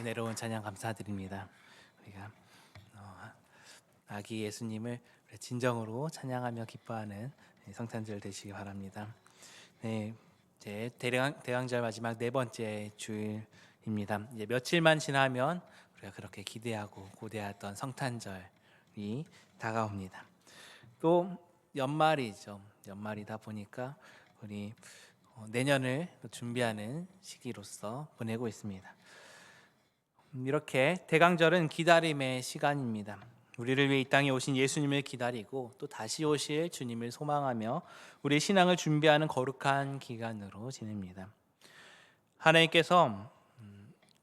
내려온 찬양 감사드립니다. 우리가 아기 예수님을 진정으로 찬양하며 기뻐하는 성탄절 되시기 바랍니다. 네, 이제 대강절 마지막 네 번째 주일입니다. 이제 며칠만 지나면 우리가 그렇게 기대하고 고대하던 성탄절이 다가옵니다. 또 연말이죠. 연말이다 보니까 우리 내년을 준비하는 시기로서 보내고 있습니다. 이렇게 대강절은 기다림의 시간입니다. 우리를 위해 이 땅에 오신 예수님을 기다리고 또 다시 오실 주님을 소망하며 우리의 신앙을 준비하는 거룩한 기간으로 지냅니다. 하나님께서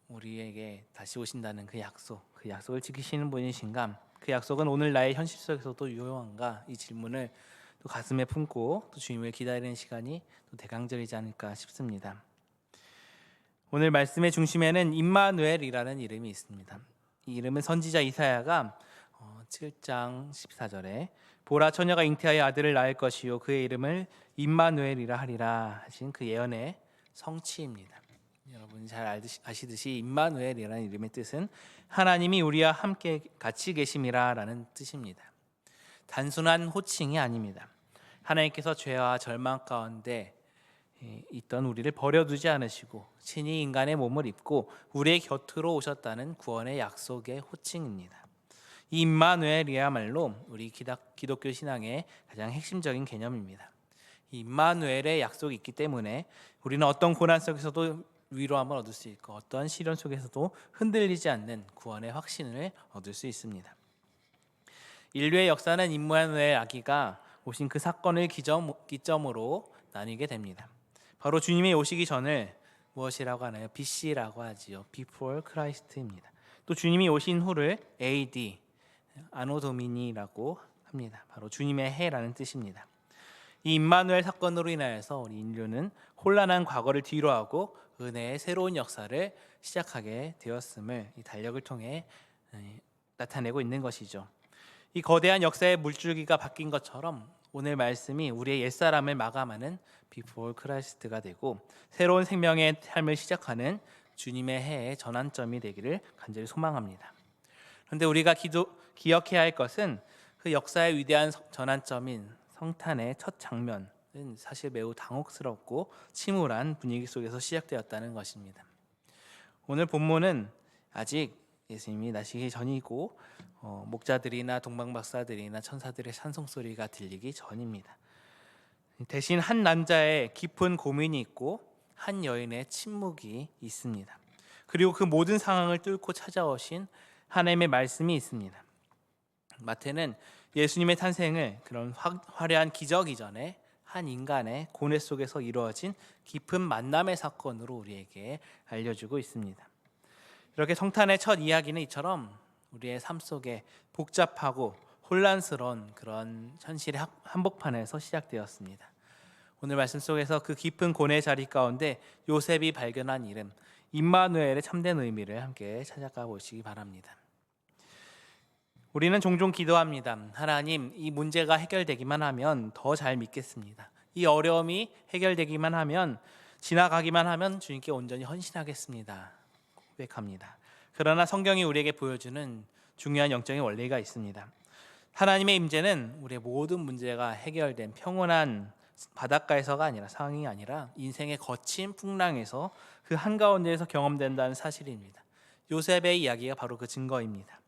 우리에게 다시 오신다는 그 약속을 지키시는 분이신가? 그 약속은 오늘 나의 현실 속에서도 유효한가? 이 질문을 또 가슴에 품고 또 주님을 기다리는 시간이 또 대강절이지 않을까 싶습니다. 오늘 말씀의 중심에는 임마누엘이라는 이름이 있습니다. 이 이름은 선지자 이사야가 7장 14절에 보라 처녀가 잉태하여 아들을 낳을 것이요 그의 이름을 임마누엘이라 하리라 하신 그 예언의 성취입니다. 여러분이 잘 아시듯이 임마누엘이라는 이름의 뜻은 하나님이 우리와 함께 같이 계심이라라는 뜻입니다. 단순한 호칭이 아닙니다. 하나님께서 죄와 절망 가운데 있던 우리를 버려두지 않으시고 친히 인간의 몸을 입고 우리의 곁으로 오셨다는 구원의 약속의 호칭입니다. 이 임마누엘이야말로 우리 기독교 신앙의 가장 핵심적인 개념입니다. 이 임마누엘의 약속이 있기 때문에 우리는 어떤 고난 속에서도 위로함을 얻을 수 있고 어떤 시련 속에서도 흔들리지 않는 구원의 확신을 얻을 수 있습니다. 인류의 역사는 임마누엘 아기가 오신 그 사건을 기점으로 나뉘게 됩니다. 바로 주님이 오시기 전을 무엇이라고 하나요? BC라고 하지요. Before Christ입니다. 또 주님이 오신 후를 AD, 아노 도미니라고 합니다. 바로 주님의 해라는 뜻입니다. 이 임마누엘 사건으로 인하여서 우리 인류는 혼란한 과거를 뒤로하고 은혜의 새로운 역사를 시작하게 되었음을 이 달력을 통해 나타내고 있는 것이죠. 이 거대한 역사의 물줄기가 바뀐 것처럼 오늘 말씀이 우리의 옛사람을 마감하는 Before Christ가 되고 새로운 생명의 삶을 시작하는 주님의 해의 전환점이 되기를 간절히 소망합니다. 그런데 우리가 기억해야 할 것은 그 역사의 위대한 전환점인 성탄의 첫 장면은 사실 매우 당혹스럽고 침울한 분위기 속에서 시작되었다는 것입니다. 오늘 본문은 아직 예수님이 나시기 전이고 목자들이나 동방박사들이나 천사들의 찬송소리가 들리기 전입니다. 대신 한 남자의 깊은 고민이 있고 한 여인의 침묵이 있습니다. 그리고 그 모든 상황을 뚫고 찾아오신 하나님의 말씀이 있습니다. 마태는 예수님의 탄생을 그런 화려한 기적 이전에 한 인간의 고뇌 속에서 이루어진 깊은 만남의 사건으로 우리에게 알려주고 있습니다. 이렇게 성탄의 첫 이야기는 이처럼 우리의 삶 속에 복잡하고 혼란스러운 그런 현실의 한복판에서 시작되었습니다. 오늘 말씀 속에서 그 깊은 고뇌의 자리 가운데 요셉이 발견한 이름 임마누엘의 참된 의미를 함께 찾아가 보시기 바랍니다. 우리는 종종 기도합니다. 하나님, 이 문제가 해결되기만 하면 더 잘 믿겠습니다. 이 어려움이 해결되기만 하면 지나가기만 하면 주님께 온전히 헌신하겠습니다. 고백합니다. 그러나 성경이 우리에게 보여주는 중요한 영적인 원리가 있습니다. 하나님의 임재는 우리의 모든 문제가 해결된 평온한 바닷가에서가 아니라 상황이 아니라 인생의 거친 풍랑에서 그 한가운데에서 경험된다는 사실입니다. 요셉의 이야기가 바로 그 증거입니다.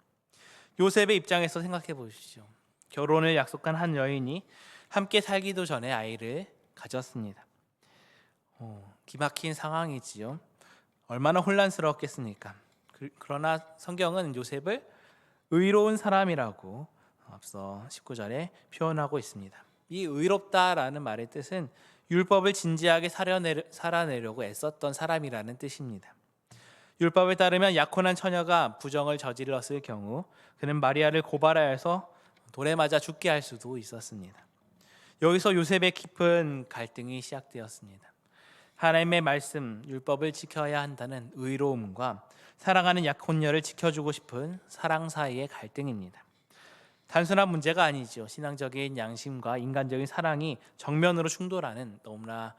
요셉의 입장에서 생각해 보십시오. 결혼을 약속한 한 여인이 함께 살기도 전에 아이를 가졌습니다. 기막힌 상황이지요. 얼마나 혼란스러웠겠습니까? 그러나 성경은 요셉을 의로운 사람이라고 앞서 19절에 표현하고 있습니다. 이 의롭다라는 말의 뜻은 율법을 진지하게 살아내려고 애썼던 사람이라는 뜻입니다. 율법에 따르면 약혼한 처녀가 부정을 저질렀을 경우 그는 마리아를 고발하여서 돌에 맞아 죽게 할 수도 있었습니다. 여기서 요셉의 깊은 갈등이 시작되었습니다. 하나님의 말씀, 율법을 지켜야 한다는 의로움과 사랑하는 약혼녀를 지켜주고 싶은 사랑 사이의 갈등입니다. 단순한 문제가 아니죠. 신앙적인 양심과 인간적인 사랑이 정면으로 충돌하는 너무나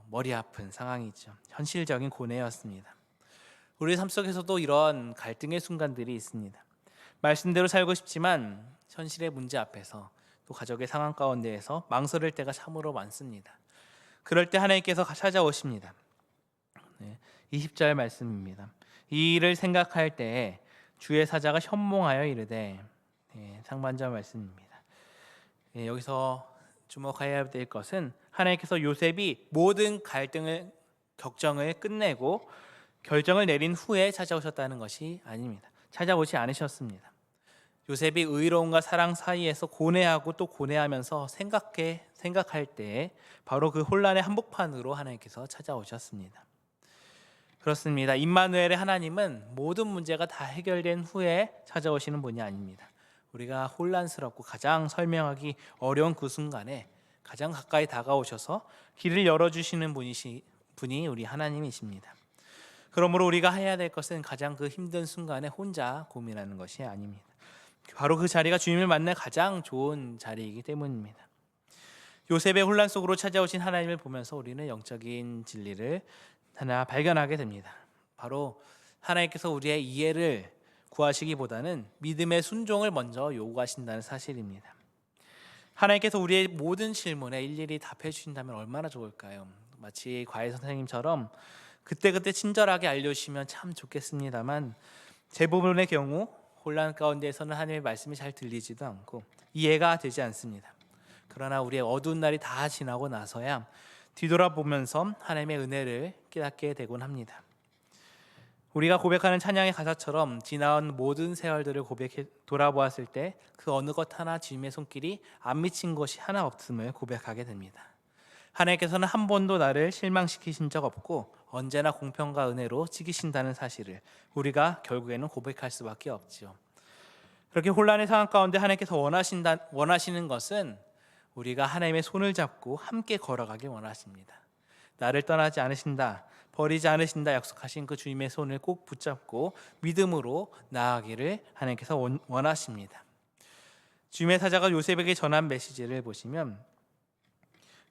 머리 아픈 상황이죠. 현실적인 고뇌였습니다. 우리 삶 속에서도 이런 갈등의 순간들이 있습니다. 말씀대로 살고 싶지만 현실의 문제 앞에서 또 가족의 상황 가운데에서 망설일 때가 참으로 많습니다. 그럴 때 하나님께서 찾아오십니다. 20절 말씀입니다. 이 일을 생각할 때에 주의 사자가 현몽하여 이르되, 상반절 말씀입니다. 여기서 주목해야 될 것은 하나님께서 요셉이 모든 갈등을 격정을 끝내고 결정을 내린 후에 찾아오셨다는 것이 아닙니다. 찾아오지 않으셨습니다. 요셉이 의로움과 사랑 사이에서 고뇌하고 또 고뇌하면서 생각할 때 바로 그 혼란의 한복판으로 하나님께서 찾아오셨습니다. 그렇습니다. 임마누엘의 하나님은 모든 문제가 다 해결된 후에 찾아오시는 분이 아닙니다. 우리가 혼란스럽고 가장 설명하기 어려운 그 순간에 가장 가까이 다가오셔서 길을 열어주시는 분이 우리 하나님이십니다. 그러므로 우리가 해야 될 것은 가장 그 힘든 순간에 혼자 고민하는 것이 아닙니다. 바로 그 자리가 주님을 만날 가장 좋은 자리이기 때문입니다. 요셉의 혼란 속으로 찾아오신 하나님을 보면서 우리는 영적인 진리를 하나 발견하게 됩니다. 바로 하나님께서 우리의 이해를 구하시기보다는 믿음의 순종을 먼저 요구하신다는 사실입니다. 하나님께서 우리의 모든 질문에 일일이 답해 주신다면 얼마나 좋을까요? 마치 과외 선생님처럼 그때그때 친절하게 알려주시면 참 좋겠습니다만 대부분의 경우 혼란 가운데에서는 하나님의 말씀이 잘 들리지도 않고 이해가 되지 않습니다. 그러나 우리의 어두운 날이 다 지나고 나서야 뒤돌아보면서 하나님의 은혜를 깨닫게 되곤 합니다. 우리가 고백하는 찬양의 가사처럼 지나온 모든 세월들을 돌아보았을 때 그 어느 것 하나 주님의 손길이 안 미친 것이 하나 없음을 고백하게 됩니다. 하나님께서는 한 번도 나를 실망시키신 적 없고 언제나 공평과 은혜로 지키신다는 사실을 우리가 결국에는 고백할 수밖에 없지요. 그렇게 혼란의 상황 가운데 하나님께서 원하시는 것은 우리가 하나님의 손을 잡고 함께 걸어가길 원하십니다. 나를 떠나지 않으신다, 버리지 않으신다 약속하신 그 주님의 손을 꼭 붙잡고 믿음으로 나아가기를 하나님께서 원하십니다. 주님의 사자가 요셉에게 전한 메시지를 보시면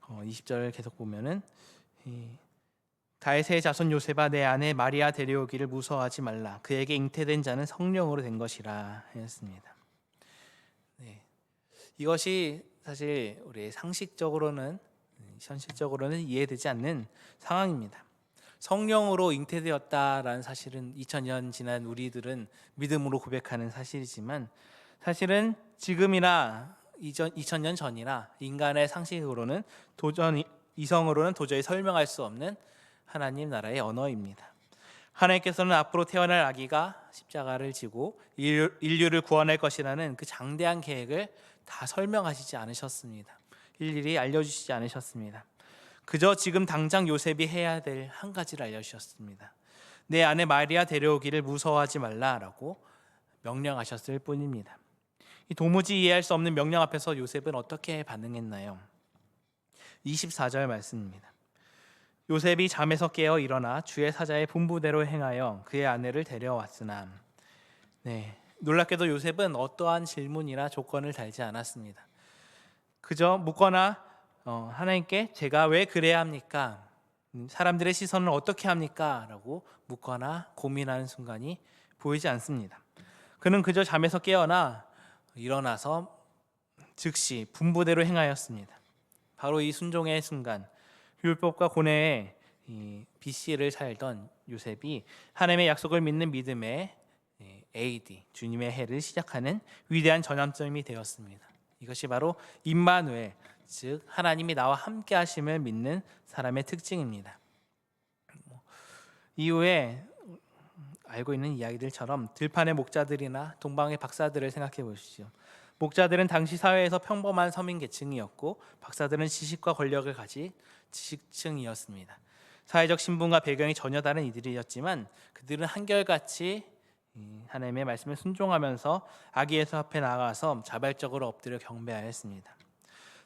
20절 계속 보면은 다윗의 자손 요셉아 내 아내 마리아 데려오기를 무서워하지 말라 그에게 잉태된 자는 성령으로 된 것이라 했습니다. 이것이 사실 우리 상식적으로는 현실적으로는 이해되지 않는 상황입니다. 성령으로 잉태되었다라는 사실은 2000년 지난 우리들은 믿음으로 고백하는 사실이지만 사실은 지금이나 2000년 전이나 인간의 상식으로는 이성으로는 도저히 설명할 수 없는 하나님 나라의 언어입니다. 하나님께서는 앞으로 태어날 아기가 십자가를 지고 인류를 구원할 것이라는 그 장대한 계획을 다 설명하시지 않으셨습니다. 일일이 알려주시지 않으셨습니다. 그저 지금 당장 요셉이 해야 될 한 가지를 알려주셨습니다. 내 아내 마리아 데려오기를 무서워하지 말라라고 명령하셨을 뿐입니다. 이 도무지 이해할 수 없는 명령 앞에서 요셉은 어떻게 반응했나요? 24절 말씀입니다. 요셉이 잠에서 깨어 일어나 주의 사자의 분부대로 행하여 그의 아내를 데려왔으나 놀랍게도 요셉은 어떠한 질문이나 조건을 달지 않았습니다. 그저 묻거나 하나님께 제가 왜 그래야 합니까? 사람들의 시선을 어떻게 합니까? 라고 묻거나 고민하는 순간이 보이지 않습니다. 그는 그저 잠에서 깨어나 일어나서 즉시 분부대로 행하였습니다. 바로 이 순종의 순간 율법과 고뇌의 BC를 살던 요셉이 하나님의 약속을 믿는 믿음의 AD 주님의 해를 시작하는 위대한 전환점이 되었습니다. 이것이 바로 임마누엘 즉 하나님이 나와 함께 하심을 믿는 사람의 특징입니다. 이후에 알고 있는 이야기들처럼 들판의 목자들이나 동방의 박사들을 생각해 보십시오. 목자들은 당시 사회에서 평범한 서민 계층이었고 박사들은 지식과 권력을 가진 지식층이었습니다. 사회적 신분과 배경이 전혀 다른 이들이었지만 그들은 한결같이 하나님의 말씀에 순종하면서 아기 예수 앞에 나가서 자발적으로 엎드려 경배하였습니다.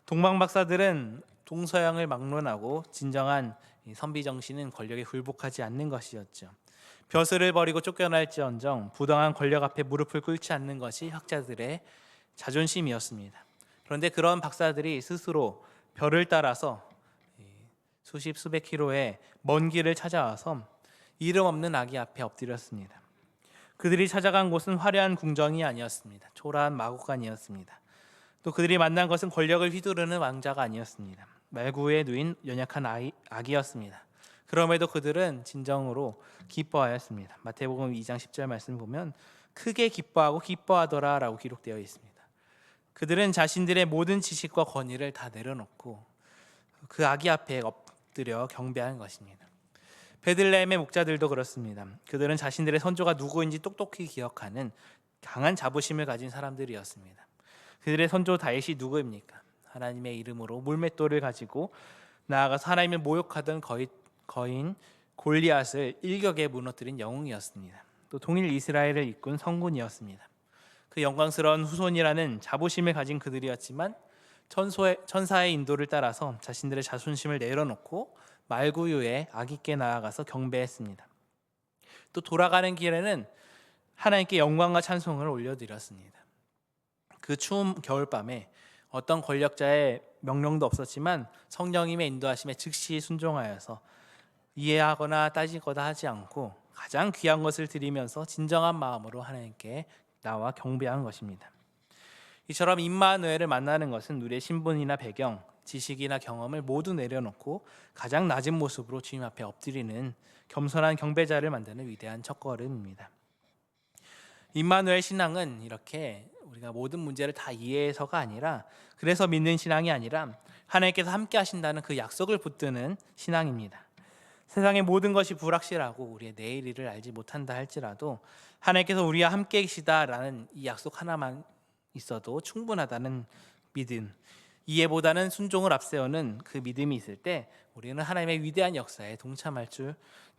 동방 박사들은 동서양을 막론하고 진정한 선비 정신은 권력에 굴복하지 않는 것이었죠. 벼슬을 버리고 쫓겨날지언정 부당한 권력 앞에 무릎을 꿇지 않는 것이 학자들의 자존심이었습니다. 그런데 그런 박사들이 스스로 별을 따라서 수십 수백 킬로의 먼 길을 찾아와서 이름 없는 아기 앞에 엎드렸습니다. 그들이 찾아간 곳은 화려한 궁정이 아니었습니다. 초라한 마구간이었습니다. 또 그들이 만난 것은 권력을 휘두르는 왕자가 아니었습니다. 말구에 누인 연약한 아기였습니다. 그럼에도 그들은 진정으로 기뻐하였습니다. 마태복음 2장 10절 말씀 보면 크게 기뻐하고 기뻐하더라 라고 기록되어 있습니다. 그들은 자신들의 모든 지식과 권위를 다 내려놓고 그 아기 앞에 엎드려 경배한 것입니다. 베들레헴의 목자들도 그렇습니다. 그들은 자신들의 선조가 누구인지 똑똑히 기억하는 강한 자부심을 가진 사람들이었습니다. 그들의 선조 다윗이 누구입니까? 하나님의 이름으로 물맷돌을 가지고 나아가서 하나님을 모욕하던 거인 골리앗을 일격에 무너뜨린 영웅이었습니다. 또 동일 이스라엘을 이끈 성군이었습니다. 그 영광스러운 후손이라는 자부심을 가진 그들이었지만 천사의 인도를 따라서 자신들의 자존심을 내려놓고 말구유에 아기께 나아가서 경배했습니다. 또 돌아가는 길에는 하나님께 영광과 찬송을 올려드렸습니다. 그 추운 겨울밤에 어떤 권력자의 명령도 없었지만 성령님의 인도하심에 즉시 순종하여서 이해하거나 따지거나 하지 않고 가장 귀한 것을 드리면서 진정한 마음으로 하나님께 나와 경배한 것입니다. 이처럼 임마누엘을 만나는 것은 우리의 신분이나 배경, 지식이나 경험을 모두 내려놓고 가장 낮은 모습으로 주님 앞에 엎드리는 겸손한 경배자를 만드는 위대한 첫걸음입니다. 임마누엘 신앙은 이렇게 우리가 모든 문제를 다 이해해서가 아니라, 그래서 믿는 신앙이 아니라 하나님께서 함께 하신다는 그 약속을 붙드는 신앙입니다. 세상의 모든 것이 불확실하고 우리의 내일 일을 알지 못한다 할지라도 하나님께서 우리와 함께 계시다라는 이 약속 하나만 있어도 충분하다는 믿음, 이해보다는 순종을 앞세우는 그 믿음이 있을 때 우리는 하나님의 위대한 역사에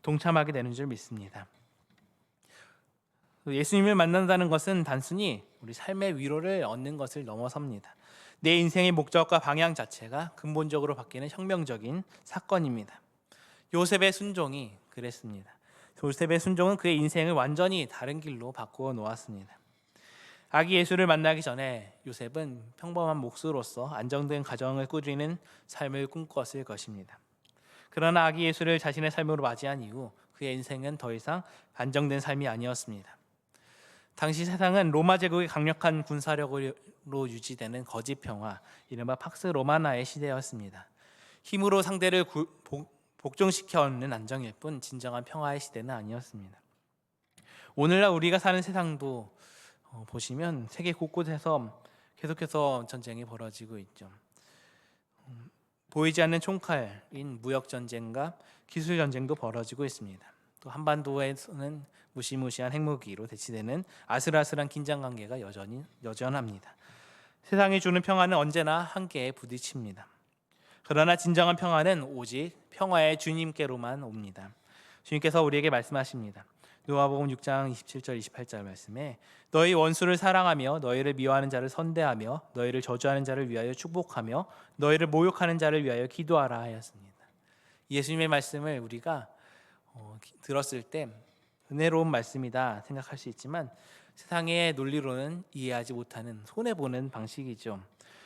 동참하게 되는 줄 믿습니다. 예수님을 만난다는 것은 단순히 우리 삶의 위로를 얻는 것을 넘어섭니다. 내 인생의 목적과 방향 자체가 근본적으로 바뀌는 혁명적인 사건입니다. 요셉의 순종이 그랬습니다. 요셉의 순종은 그의 인생을 완전히 다른 길로 바꾸어 놓았습니다. 아기 예수를 만나기 전에 요셉은 평범한 목수로서 안정된 가정을 꾸리는 삶을 꿈꿨을 것입니다. 그러나 아기 예수를 자신의 삶으로 맞이한 이후 그의 인생은 더 이상 안정된 삶이 아니었습니다. 당시 세상은 로마 제국의 강력한 군사력으로 유지되는 거짓 평화, 이른바 팍스 로마나의 시대였습니다. 힘으로 상대를 복종시켜 얻는 안정일 뿐 진정한 평화의 시대는 아니었습니다. 오늘날 우리가 사는 세상도 보시면 세계 곳곳에서 계속해서 전쟁이 벌어지고 있죠. 보이지 않는 총칼인 무역 전쟁과 기술 전쟁도 벌어지고 있습니다. 또 한반도에서는 무시무시한 핵무기로 대치되는 아슬아슬한 긴장 관계가 여전합니다. 세상이 주는 평화는 언제나 한계에 부딪힙니다. 그러나 진정한 평화는 오직 평화의 주님께로만 옵니다. 주님께서 우리에게 말씀하십니다. 누가복음 6장 27절 28절 말씀에 너희 원수를 사랑하며 너희를 미워하는 자를 선대하며 너희를 저주하는 자를 위하여 축복하며 너희를 모욕하는 자를 위하여 기도하라 하였습니다. 예수님의 말씀을 우리가 들었을 때 은혜로운 말씀이다 생각할 수 있지만 세상의 논리로는 이해하지 못하는 손해보는 방식이죠.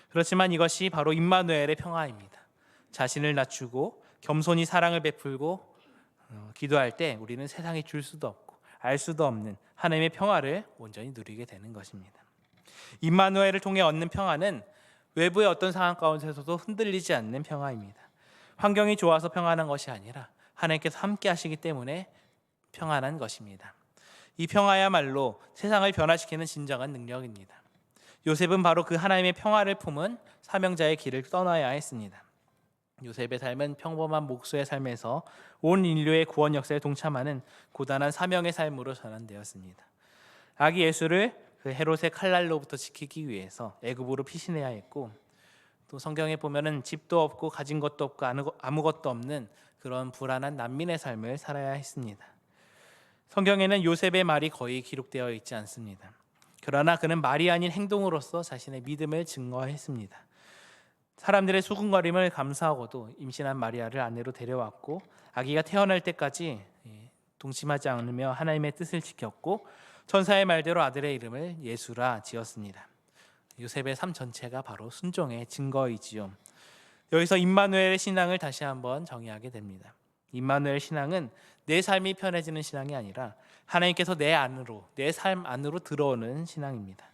그렇지만 이것이 바로 임마누엘의 평화입니다. 자신을 낮추고 겸손히 사랑을 베풀고 기도할 때 우리는 세상에 줄 수도 없고 알 수도 없는 하나님의 평화를 온전히 누리게 되는 것입니다. 임마누엘을 통해 얻는 평화는 외부의 어떤 상황 가운데서도 흔들리지 않는 평화입니다. 환경이 좋아서 평안한 것이 아니라 하나님께서 함께 하시기 때문에 평안한 것입니다. 이 평화야말로 세상을 변화시키는 진정한 능력입니다. 요셉은 바로 그 하나님의 평화를 품은 사명자의 길을 떠나야 했습니다. 요셉의 삶은 평범한 목수의 삶에서 온 인류의 구원 역사에 동참하는 고단한 사명의 삶으로 전환되었습니다. 아기 예수를 그 헤롯의 칼날로부터 지키기 위해서 애굽으로 피신해야 했고, 또 성경에 보면은 집도 없고 가진 것도 없고 아무것도 없는 그런 불안한 난민의 삶을 살아야 했습니다. 성경에는 요셉의 말이 거의 기록되어 있지 않습니다. 그러나 그는 말이 아닌 행동으로서 자신의 믿음을 증거했습니다. 사람들의 수군거림을 감수하고도 임신한 마리아를 아내로 데려왔고 아기가 태어날 때까지 동침하지 않으며 하나님의 뜻을 지켰고 천사의 말대로 아들의 이름을 예수라 지었습니다. 요셉의 삶 전체가 바로 순종의 증거이지요. 여기서 임마누엘의 신앙을 다시 한번 정의하게 됩니다. 임마누엘 신앙은 내 삶이 편해지는 신앙이 아니라 하나님께서 내 안으로, 내 삶 안으로 들어오는 신앙입니다.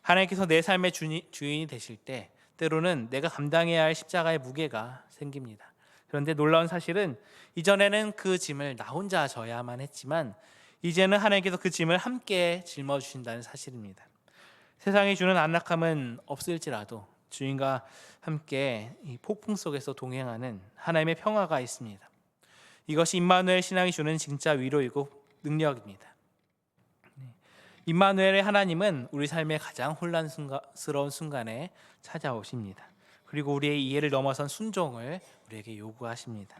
하나님께서 내 삶의 주인이 되실 때 때로는 내가 감당해야 할 십자가의 무게가 생깁니다. 그런데 놀라운 사실은 이전에는 그 짐을 나 혼자 져야만 했지만 이제는 하나님께서 그 짐을 함께 짊어주신다는 사실입니다. 세상이 주는 안락함은 없을지라도 주인과 함께 이 폭풍 속에서 동행하는 하나님의 평화가 있습니다. 이것이 임마누엘 신앙이 주는 진짜 위로이고 능력입니다. 임마누엘의 하나님은 우리 삶의 가장 혼란스러운 순간에 찾아오십니다. 그리고 우리의 이해를 넘어선 순종을 우리에게 요구하십니다.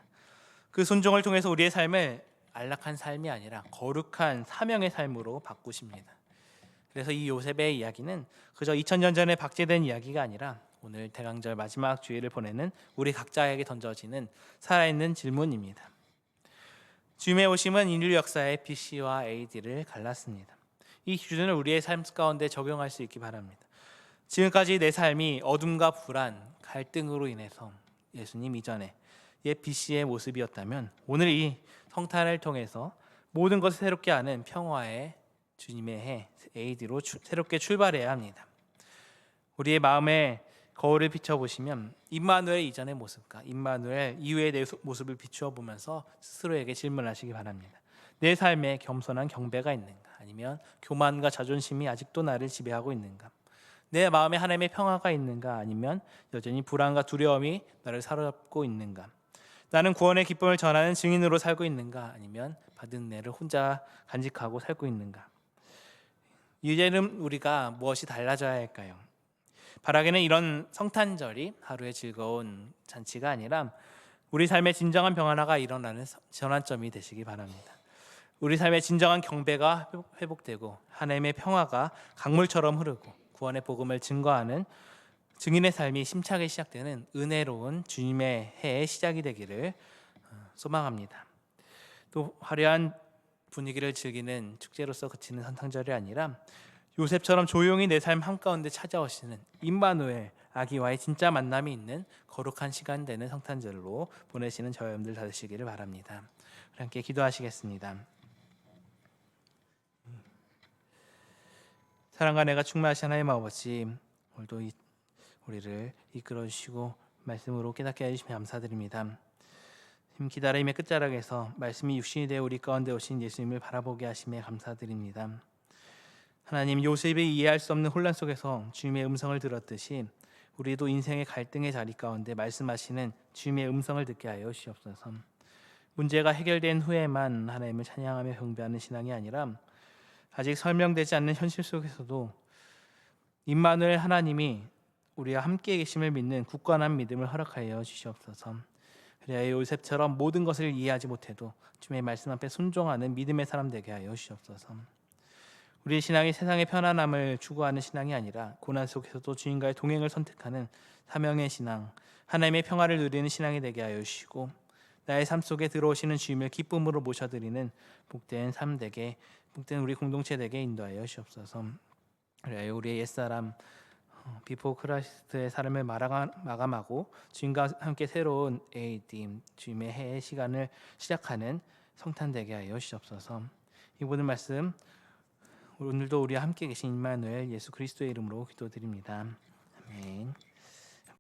그 순종을 통해서 우리의 삶을 안락한 삶이 아니라 거룩한 사명의 삶으로 바꾸십니다. 그래서 이 요셉의 이야기는 그저 2000년 전에 박제된 이야기가 아니라 오늘 대강절 마지막 주일을 보내는 우리 각자에게 던져지는 살아있는 질문입니다. 주님의 오심은 인류 역사의 BC와 AD를 갈랐습니다. 이 기준을 우리의 삶 가운데 적용할 수 있기 바랍니다. 지금까지 내 삶이 어둠과 불안, 갈등으로 인해서 예수님 이전에 옛 BC의 모습이었다면 오늘 이 성탄을 통해서 모든 것을 새롭게 하는 평화의 주님의 해 AD로 새롭게 출발해야 합니다. 우리의 마음에 거울을 비춰보시면 임마누엘 이전의 모습과 임마누엘 이후의 내 모습을 비추어 보면서 스스로에게 질문하시기 바랍니다. 내 삶에 겸손한 경배가 있는가? 아니면 교만과 자존심이 아직도 나를 지배하고 있는가? 내 마음에 하나님의 평화가 있는가? 아니면 여전히 불안과 두려움이 나를 사로잡고 있는가? 나는 구원의 기쁨을 전하는 증인으로 살고 있는가? 아니면 받은 은혜를 혼자 간직하고 살고 있는가? 이제는 우리가 무엇이 달라져야 할까요? 바라기는 이런 성탄절이 하루의 즐거운 잔치가 아니라 우리 삶의 진정한 평안화가 일어나는 전환점이 되시기 바랍니다. 우리 삶의 진정한 경배가 회복되고 하나님의 평화가 강물처럼 흐르고 구원의 복음을 증거하는 증인의 삶이 심차게 시작되는 은혜로운 주님의 해의 시작이 되기를 소망합니다. 또 화려한 분위기를 즐기는 축제로서 그치는 성탄절이 아니라 요셉처럼 조용히 내 삶 한가운데 찾아오시는 임마누엘 아기와의 진짜 만남이 있는 거룩한 시간 되는 성탄절로 보내시는 저와 여러분들 되시기를 바랍니다. 함께 기도하시겠습니다. 사랑과 내가 충만하신 하나님 아버지, 오늘도 우리를 이끌어 주시고 말씀으로 깨닫게 해주시면 감사드립니다. 기다림의 끝자락에서 말씀이 육신이 되어 우리 가운데 오신 예수님을 바라보게 하심에 감사드립니다. 하나님, 요셉이 이해할 수 없는 혼란 속에서 주님의 음성을 들었듯이 우리도 인생의 갈등의 자리 가운데 말씀하시는 주님의 음성을 듣게 하여 주시옵소서. 문제가 해결된 후에만 하나님을 찬양하며 경배하는 신앙이 아니라 아직 설명되지 않는 현실 속에서도 임마누엘 하나님이 우리와 함께 계심을 믿는 굳건한 믿음을 허락하여 주시옵소서. 그래야 요셉처럼 모든 것을 이해하지 못해도 주님의 말씀 앞에 순종하는 믿음의 사람 되게 하여 주시옵소서. 우리의 신앙이 세상의 편안함을 추구하는 신앙이 아니라 고난 속에서도 주님과의 동행을 선택하는 사명의 신앙, 하나님의 평화를 누리는 신앙이 되게 하여 주시고 나의 삶 속에 들어오시는 주님을 기쁨으로 모셔드리는 복된 삶 되게, 복된 우리 공동체 되게 인도하여 주시옵소서. 그래야 우리의 옛사람 비포 크라이스트의 삶을 마감하고 주님과 함께 새로운 AD 주님의 해의 시간을 시작하는 성탄 되게 하여 주시옵소서. 이 모든 말씀 오늘도 우리와 함께 계신 임마누엘 예수 그리스도의 이름으로 기도드립니다. 아멘.